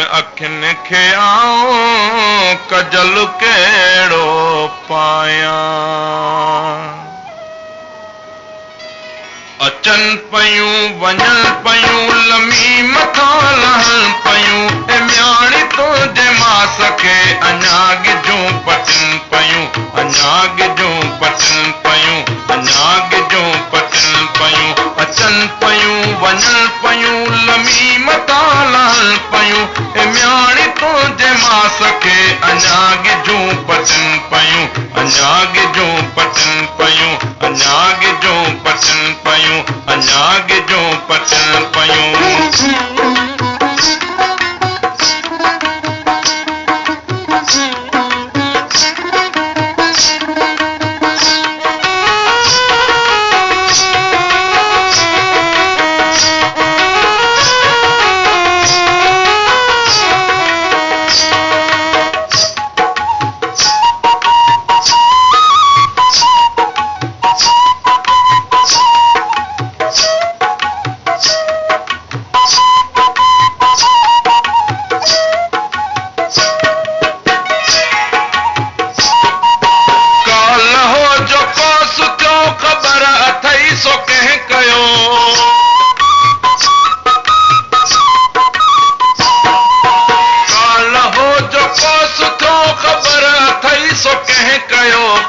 अखियुनि खे आऊं कजल कहिड़ो पायां। अचनि पयूं वञनि पयूं लमी मथां लहनि पयूं ए म्याणी तुंहिंजे मास खे अञा गिजूं पटनि पयूं, अञा गिजूं पटनि पयूं, अञा गिजूं पटनि पयूं। अचनि पयूं वञनि पयूं लमी मथां लहनि पयूं ए म्याणी तुंहिंजे मास खे अञा गिजूं पटनि पयूं, अञा गिजूं पटनि पयूं, अञा गिजूं पटनि पयूं, अञा गिजूं पटनि पयूं।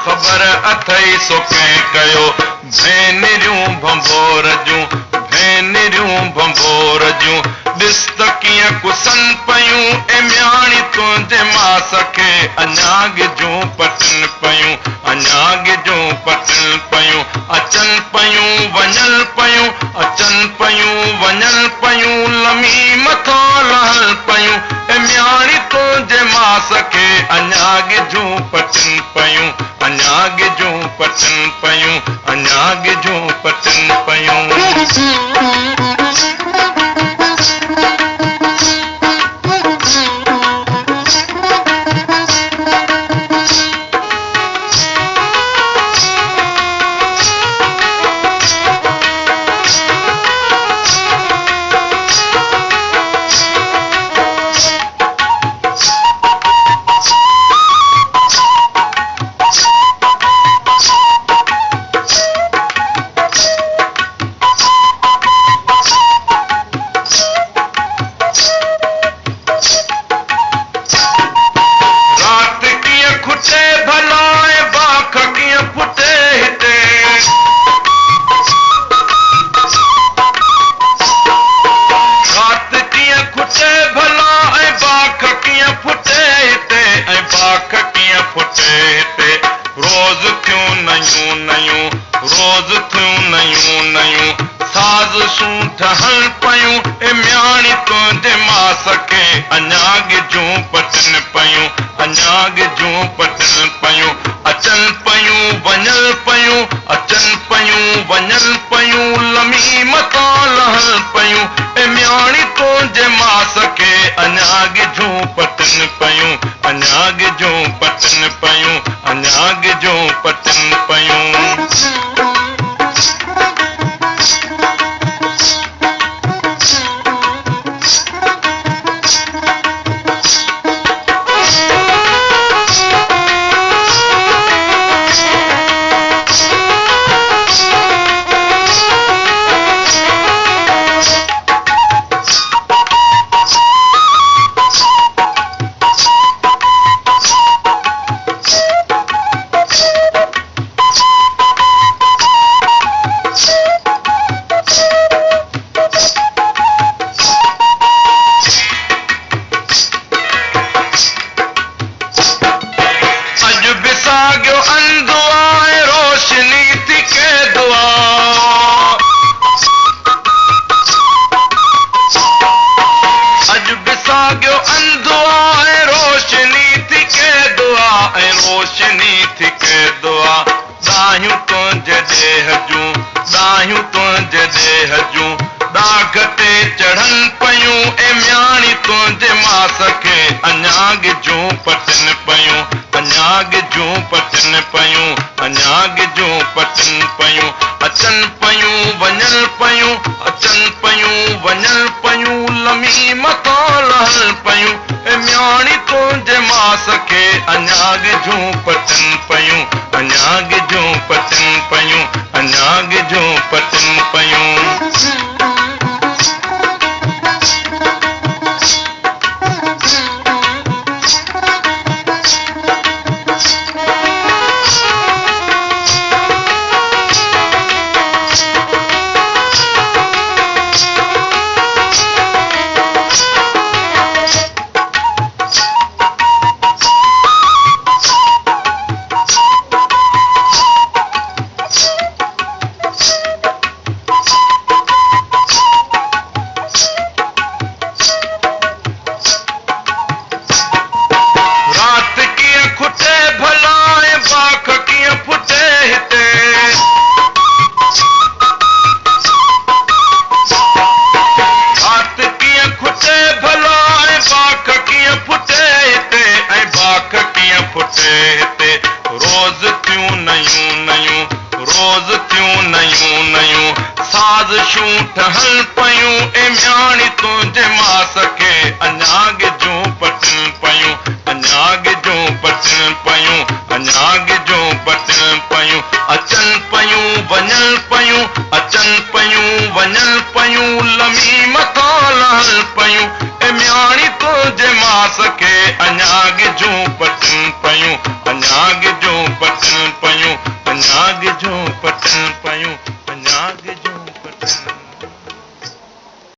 खबर अथई सो कंहिं कयो भेनरियूं भंभोर जूं, भेनरियूं भंभोर जूं। ॾिस त कीअं कुसनि पयूं ए म्याणी तुंहिंजे मास खे अञा गिजूं पटनि पयूं, अञा गिजूं पटनि पयूं। अचनि पयूं वञनि पयूं, अचनि पयूं वञनि पयूं लमी मथां लहनि पयूं ए म्याणी तुंहिंजे मास खे अञा गिजूं पटनि पयूं, अञा गिजूं पटनि पयूं, अञा गिजूं पटनि पयूं। रोज़ थियूं नयूं नयूं, रोज़ थियूं नयूं नयूं साज़िशूं ठहनि पयूं ए म्याणी तुंहिंजे मास खे अञा गिजूं पटनि पयूं, अञा गिजूं पटनि पयूं। अचनि पयूं वञनि पयूं, अचनि पयूं वञनि पयूं लमी मथां लहनि पयूं ए म्याणी तुंहिंजे मास खे अञा गिजूं पटनि पयूं, अञा गिजूं पटनि पयूं, अञा गिजूं पटनि पयूं। दाहियूं तुंहिंजे देह जूं, दाहियूं तुंहिंजे देह जूं दाग ते चढ़नि पयूं ए म्याणी तुंहिंजे मास खे अञा गिजूं पटनि पयूं, अञा गिजूं पटनि पयूं, अञा गिजूं पटनि पयूं। अचनि पयूं वञनि पयूं, अचनि पयूं वञनि पयूं लमी मथां लहनि पयूं मास खे अञा गिझूं पटनि पयूं, अञा गिझूं पटनि पयूं, अञा गिझूं पटनि पयूं। रोज़ थियूं नयूं नयूं, रोज़ थियूं नयूं नयूं, साज़िशूं ठहनि पयूं, ए म्याणी तुंहिंजे मास खे अञा गिझूं पटनि पयूं, अञा गिझूं पटनि पयूं, अञा गिझूं पटनि पयूं। अचनि पयूं वञनि पयूं, अचनि पयूं वञनि पयूं, लमी मथां लहनि पयूं, ए म्याणी तुंहिंजे मास खे अञा गिझूं